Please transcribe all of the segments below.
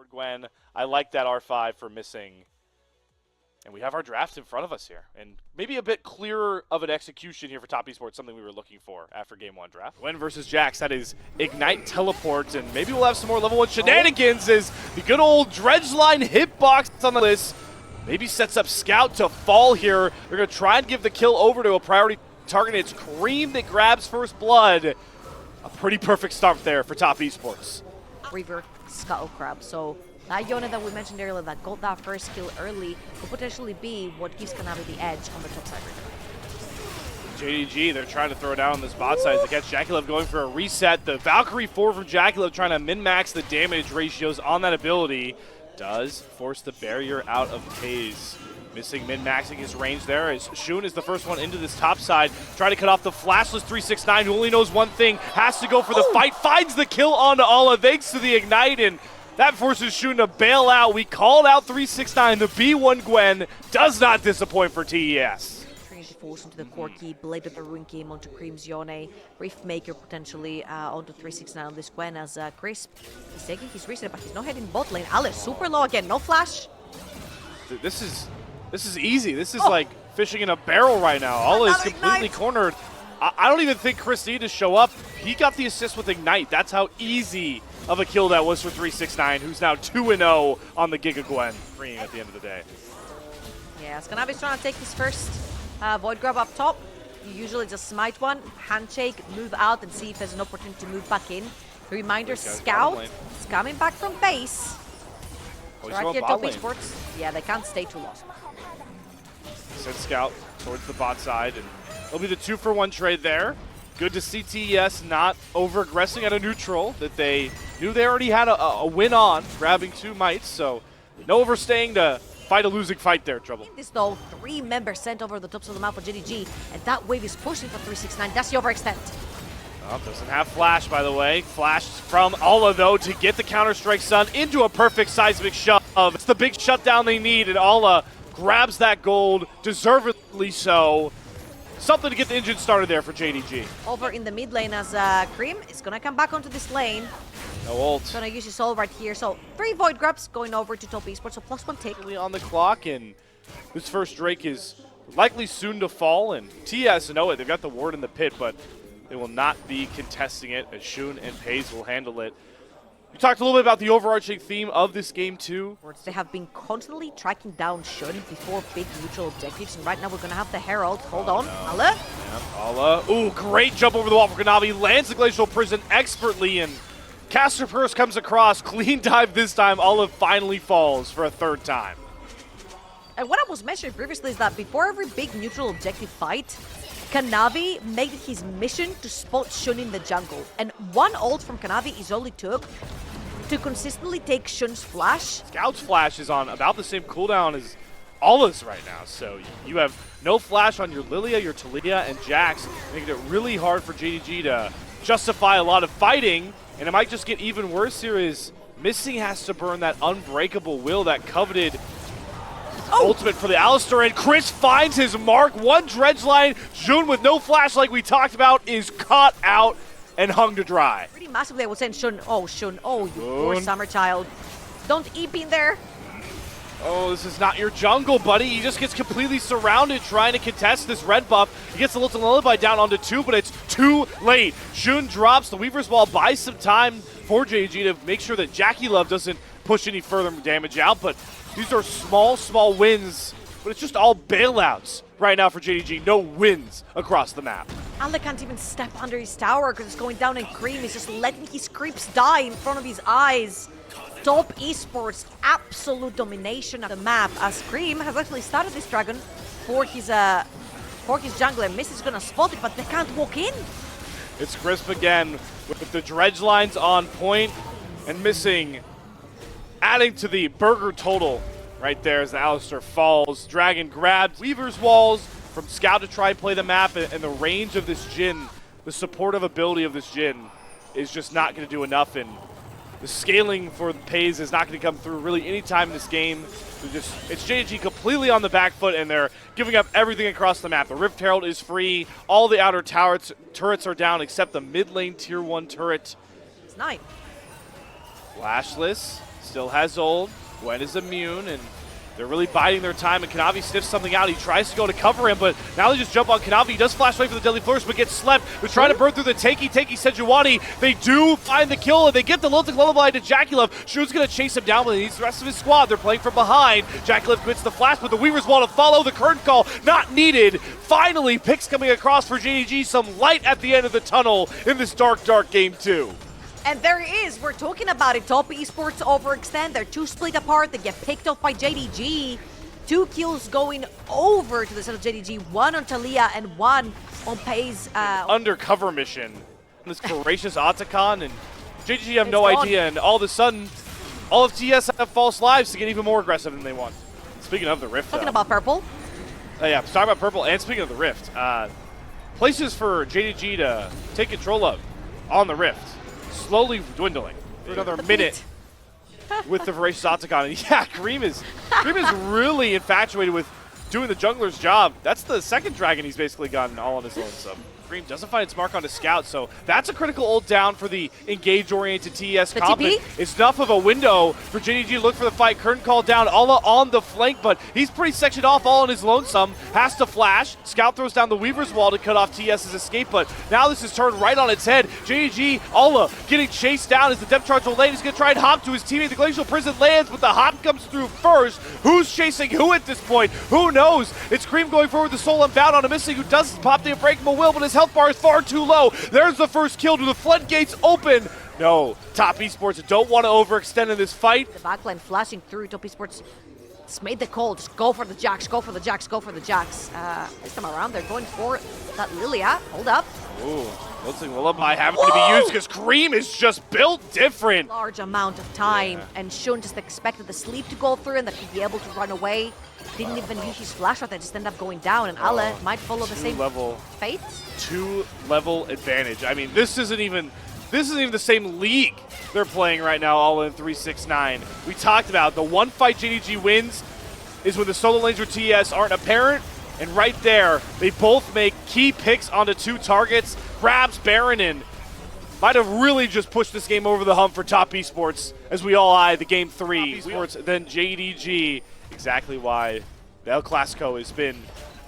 Gwen, I like that R5 for missing. And we have our draft in front of us here. And maybe a bit clearer of an execution here for Top Esports, something we were looking for after Game 1 draft. Gwen versus Jax, that is Ignite Teleport, and maybe we'll have some more level 1 shenanigans as the good old Dredgeline hitbox on the list. Maybe sets up Scout to fall here. They're going to try and give the kill over to a priority target. It's Cream that grabs first blood. A pretty perfect start there for Top Esports. River Scuttle Crab. So that Yone that we mentioned earlier that got that first kill early could potentially be what gives Kanavi the edge on the top side. JDG, they're trying to throw down on this bot side to catch Jackalev going for a reset. The Valkyrie 4 from Jackalev trying to min-max the damage ratios on that ability. Does force the barrier out of TES. Missing min-maxing his range there as Shun is the first one into this top side. Trying to cut off the flashless 369 who only knows one thing. Has to go for the fight. Finds the kill on Ala thanks to the Ignite, and that forces Shun to bail out. We called out 369. The B1 Gwen does not disappoint for TES. Trinity falls into the Corki, Blade of the Ruin game onto Cream's Yone, Rift Maker potentially onto 369 on this Gwen as Crisp. He's taking his reset, but he's not heading bot lane. Alice super low again, no flash. This is easy. This is like fishing in a barrel right now. Ala is completely cornered. I don't even think Chris needed to show up. He got the assist with Ignite. That's how easy of a kill that was for 369, who's now 2-0 on the Giga Gwen. Freeing at the end of the day. Yeah, Skirmishes trying to take his first Void Grab up top. You usually just smite one, handshake, move out, and see if there's an opportunity to move back in. Reminder, Scout is coming back from base. So right here, Top Esports. Yeah, they can't stay too long. Send Scout towards the bot side, and it'll be the 2-for-1 trade there. Good to see TES not over-aggressing at a neutral that they knew they already had a win on, grabbing 2 mites, so no overstaying to fight a losing fight there, Trouble. This though, 3 members sent over the tops of the map for JDG, and that wave is pushing for 369. That's the overextend. Oh, doesn't have flash, by the way. Flash from Ala, though, to get the Counter-Strike Sun into a perfect seismic shove. It's the big shutdown they need, and Ala grabs that gold, deservedly so. Something to get the engine started there for JDG. Over in the mid lane as Cream is going to come back onto this lane. No ult. Going to use his ult right here. So 3 Void Grubs going over to Top Esports, so +1 take. On the clock, and this first Drake is likely soon to fall, and TES know it. They've got the ward in the pit, but they will not be contesting it as Shun and Paze will handle it. We talked a little bit about the overarching theme of this game too. They have been constantly tracking down Shun before big neutral objectives, and right now we're going to have the Herald. Hold on, Ala. Yeah, Ala. Ooh, great jump over the wall for Kanavi. Lands the Glacial Prison expertly, and Caster Purse comes across. Clean dive this time. Ala finally falls for a 3rd time. And what I was mentioning previously is that before every big neutral objective fight, Kanavi made it his mission to spot Shun in the jungle. And 1 ult from Kanavi is all it took to consistently take Shun's flash. Scout's flash is on about the same cooldown as Ala's right now. So you have no flash on your Lilia, your Talia, and Jax, making it really hard for JDG to justify a lot of fighting. And it might just get even worse here as Missing has to burn that unbreakable will, that coveted ultimate for the Alistar, and Chris finds his mark. 1 Dredgeline. June with no flash like we talked about is caught out and hung to dry. Pretty massively, I would say Shun. Oh, you poor summer child. Don't eep in there. Oh, this is not your jungle, buddy. He just gets completely surrounded trying to contest this red buff. He gets the Little Lullaby down onto 2, but it's too late. Shun drops the Weaver's Wall, buys some time for JG to make sure that Jackalev doesn't push any further damage out, but these are small wins, but it's just all bailouts right now for JDG. No wins across the map. Ala can't even step under his tower because it's going down, and Cream is just letting his creeps die in front of his eyes. Top Esports, absolute domination of the map as Cream has actually started this dragon for his jungle, and Miss is gonna spot it, but they can't walk in. It's Crisp again with the dredge lines on point and Missing, adding to the burger total right there as the Alistar falls. Dragon grabs Weaver's Walls from Scout to try and play the map, and the range of this Jhin, the supportive ability of this Jhin is just not going to do enough, and the scaling for the Paze is not going to come through really any time in this game. It's JDG completely on the back foot, and they're giving up everything across the map. The Rift Herald is free. All the outer turrets are down except the mid lane tier 1 turret. It's 9. Flashless. still has ult. Gwen is immune, and they're really biding their time, and Kanavi sniffs something out. He tries to go to cover him, but now they just jump on Kanavi. He does flash away for the Deadly Flourish, but gets slept. They're trying to burn through the Takey Sejuani. They do find the kill, and they get the Lilting Lullaby to Jaculov. Shu's going to chase him down, but he needs the rest of his squad. They're playing from behind. Jaculov quits the flash, but the Weavers want to follow. The curtain call, not needed. Finally, picks coming across for JDG. Some light at the end of the tunnel in this dark, dark game 2. And there it is. We're talking about it. Top Esports overextend. They're 2 split apart. They get picked off by JDG. 2 kills going over to the side of JDG. 1 on Talia and 1 on Paze. Undercover mission. This Voracious Otacon, and JDG have no idea, and all of a sudden, all of TES have false lives to get even more aggressive than they want. Speaking of the Rift, Talking about Purple. Yeah, talking about Purple, and speaking of the Rift, places for JDG to take control of on the Rift. Slowly dwindling for another minute with the Voracious Otacon. And yeah, Cream is really infatuated with doing the jungler's job. That's the second dragon he's basically gotten all on his own. So Cream doesn't find its mark on his scout, so that's a critical ult down for the engage-oriented TES comp. It's enough of a window for JDG to look for the fight. Curtain call down, Alla on the flank, but he's pretty sectioned off all on his lonesome. Has to flash. Scout throws down the Weaver's wall to cut off TS's escape, but now this is turned right on its head. JDG, Alla getting chased down as the depth charge will land. He's going to try and hop to his teammate. The Glacial Prison lands, but the hop comes through first. Who's chasing who at this point? Who knows? It's Cream going forward with the Soul Unbound on a missing, who does pop the Unbreakable Will, but his health bar is far too low. There's the first kill. Do the floodgates open? No. Top Esports don't want to overextend in this fight. The backline flashing through. Top Esports just made the call. Just go for the Jax, go for the Jax, go for the Jax. This time around, they're going for that Lilia. Hold up. Ooh, looks like Lullaby having to be used because Cream is just built different. Large amount of time, and Shun just expected the sleep to go through and that he'd be able to run away. Didn't even use his flash shot, they just ended up going down, and Ale might follow the same fate. 2-level advantage. I mean, this isn't even the same league they're playing right now, all in 3-6-9. We talked about the one fight JDG wins is when the solo lanes or TES aren't apparent, and right there, they both make key picks onto 2 targets. Grabs Baron in. Might have really just pushed this game over the hump for Top Esports as we all eye the game 3. Esports, then JDG. Exactly why the El Clasico has been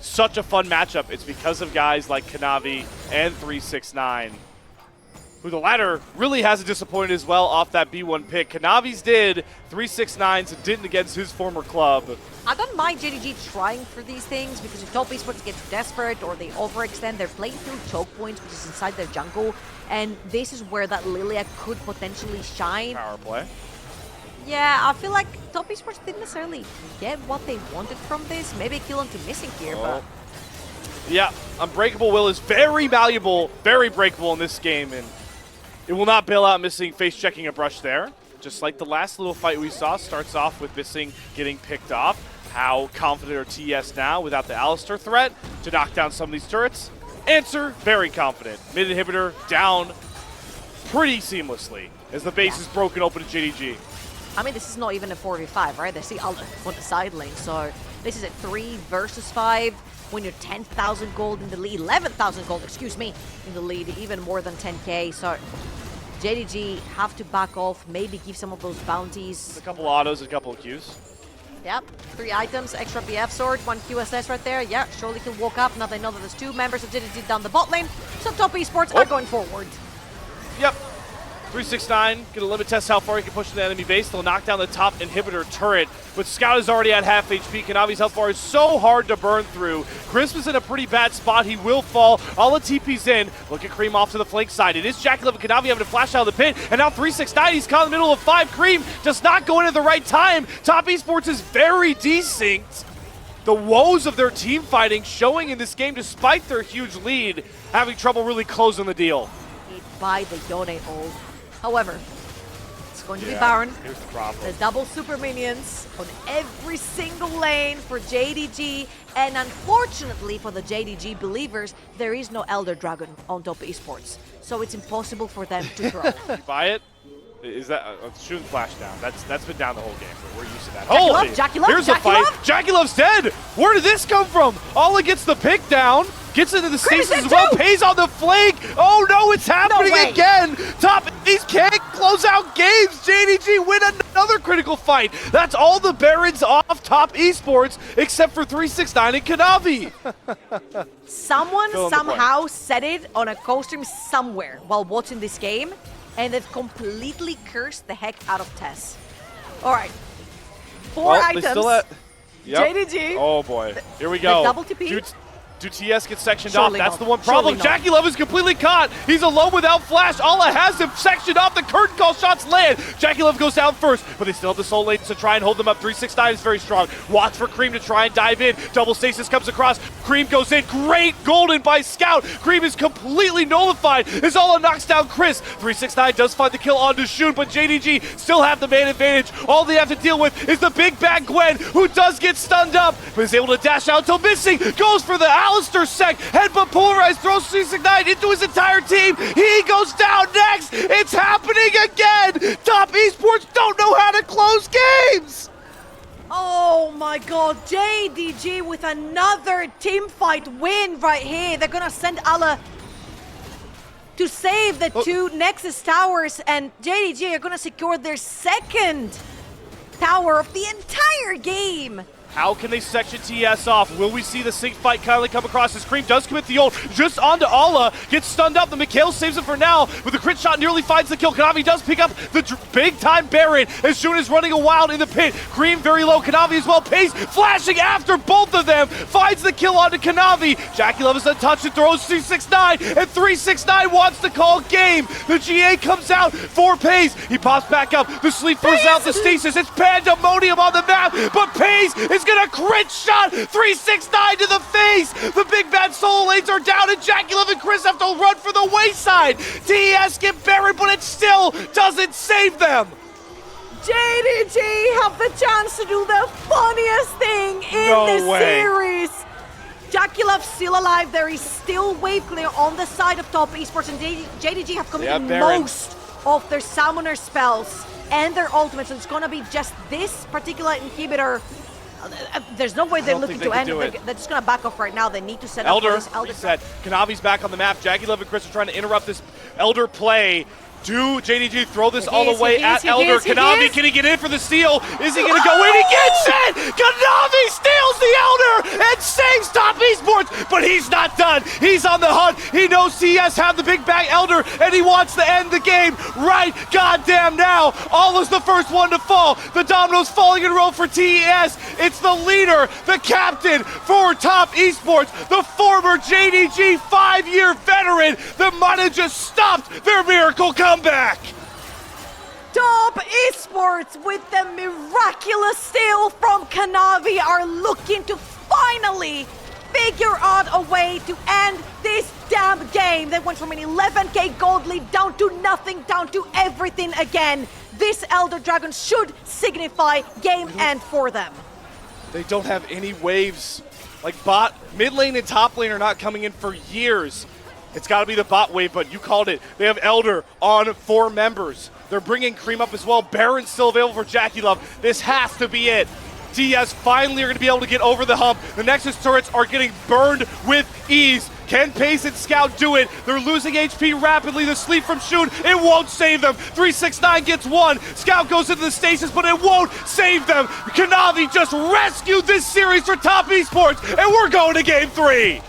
such a fun matchup. It's because of guys like Kanavi and 3-6-9, who the latter really hasn't disappointed as well off that B1 pick. Kanavi's did, 3-6-9's didn't against his former club. I don't mind JDG trying for these things, because if Top Esports gets desperate or they overextend, they're playing through choke points, which is inside their jungle, and this is where that Lilia could potentially shine. Power play. Yeah, I feel like Top Esports didn't necessarily get what they wanted from this. Maybe a kill onto missing here, but... Yeah, Unbreakable Will is very valuable, very breakable in this game, and it will not bail out missing face checking a brush there. Just like the last little fight we saw, starts off with missing getting picked off. How confident are TES now without the Alistar threat to knock down some of these turrets? Answer, very confident. Mid inhibitor down pretty seamlessly as the base is broken open to JDG. I mean, this is not even a 4v5, right? They see Alda on the side lane, so this is a 3 versus 5 when you're 10,000 gold in the lead, 11,000 gold, excuse me, in the lead, even more than 10k. So JDG have to back off, maybe give some of those bounties. A couple autos, a couple of Qs. Yep, 3 items, extra BF sword, 1 QSS right there. Yeah, surely can walk up. Now they know that there's 2 members of JDG down the bot lane, so Top Esports are going forward. Yep. 3-6-9, gonna limit test how far he can push to the enemy base. They'll knock down the top inhibitor turret, but Scout is already at half HP. Kanavi's health bar is so hard to burn through. Crisp is in a pretty bad spot. He will fall. All the TP's in. Look at Cream off to the flank side. It is Jaculov and Kanavi having to flash out of the pit, and now 3-6-9, he's caught in the middle of 5. Cream does not go in at the right time. Top Esports is very desynced. The woes of their team fighting showing in this game despite their huge lead, having trouble really closing the deal. By the Yone ult. However, it's going to be Baron. Here's the problem. The double super minions on every single lane for JDG, and unfortunately for the JDG believers, there is no Elder Dragon on Top Esports, so it's impossible for them to grow. You buy it? Is that shooting flash down? That's been down the whole game. We're used to that. Jaculov, here's the fight. Jaculov's dead. Where did this come from? Alla gets the pick down. Gets into the stasis as well, pays on the flank. Oh no, it's happening again. Top, he can't close out games. JDG win another critical fight. That's all the Barons off top esports, except for 369 and Kanavi. Someone somehow said it on a co-stream somewhere while watching this game, and they've completely cursed the heck out of TES. All right, 4 items. JDG. Oh boy, here we go. Double TP. Do TS get sectioned Surely off? That's not. the one problem. Surely not. JackeyLove is completely caught. He's alone without flash. Alla has him sectioned off. The curtain call shots land. JackeyLove goes down first, but they still have the soul lanes to try and hold them up. 369 is very strong. Watch for Cream to try and dive in. Double stasis comes across. Cream goes in. Great golden by Scout. Cream is completely nullified as Alla knocks down Chris. 369 does find the kill on Dashun, but JDG still have the man advantage. All they have to deal with is the big bad Gwen, who does get stunned up, but is able to dash out until missing. Goes for the Alistair sec. Headbutt polarized, throws 369 into his entire team. He goes down next. It's happening again. Top Esports don't know how to close games. Oh my god, JDG with another teamfight win right here. They're gonna send Alla to save the two Nexus towers, and JDG are gonna secure their second tower of the entire game. How can they section TES off? Will we see the sync fight kindly come across as Cream does commit the ult just onto Alla, gets stunned up. The Mikhail saves it for now, but the crit shot nearly finds the kill. Kanavi does pick up the big time Baron as Shun is running a wild in the pit. Cream very low, Kanavi as well. Pace flashing after both of them, finds the kill onto Kanavi. JackeyLove is untouched and throws 369, and 369 wants to call game. The GA comes out for Pace. He pops back up, the sleep throws out the stasis. It's pandemonium on the map, but Pace is gonna crit shot 369 to the face. The big bad solo lanes are down, and JackeyLove and Chris have to run for the wayside. TES get buried, but it still doesn't save them. JDG have the chance to do the funniest thing in this series. JackeyLove still alive. There is still wave clear on the side of top esports, and JDG have committed most of their summoner spells and their ultimates. So it's gonna be just this particular inhibitor. There's no way they're looking to end it. They're just gonna back off right now. They need to set up for this Elder reset. Kanavi's back on the map. JackeyLove and Chris are trying to interrupt this Elder play. Do JDG throw this all the way at Elder? Kanavi, can he get in for the steal? Is he gonna go in? He gets it! Kanavi steals the Elder and saves top esports, but he's not done. He's on the hunt. He knows TES have the big bag Elder, and he wants to end the game right goddamn now. Alla's the first one to fall. The dominoes falling in a row for TES. It's the leader, the captain for top esports, the former JDG 5-year veteran that might have just stopped their miracle comeback. Top Esports with the miraculous steal from Kanavi are looking to finally figure out a way to end this damn game. They went from an 11k gold lead down to nothing, down to everything again. This Elder Dragon should signify game end for them. They don't have any waves. Like bot, mid lane and top lane are not coming in for years. It's got to be the bot wave, but you called it. They have Elder on 4 members. They're bringing Cream up as well. Baron's still available for JackeyLove. This has to be it. TES finally are going to be able to get over the hump. The Nexus turrets are getting burned with ease. Can Pace and Scout do it? They're losing HP rapidly. The sleep from Shun, it won't save them. 369 gets one. Scout goes into the stasis, but it won't save them. Kanavi just rescued this series for top esports, and we're going to game 3.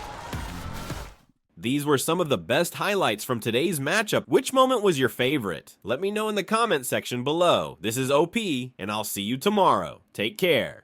These were some of the best highlights from today's matchup. Which moment was your favorite? Let me know in the comment section below. This is OP, and I'll see you tomorrow. Take care.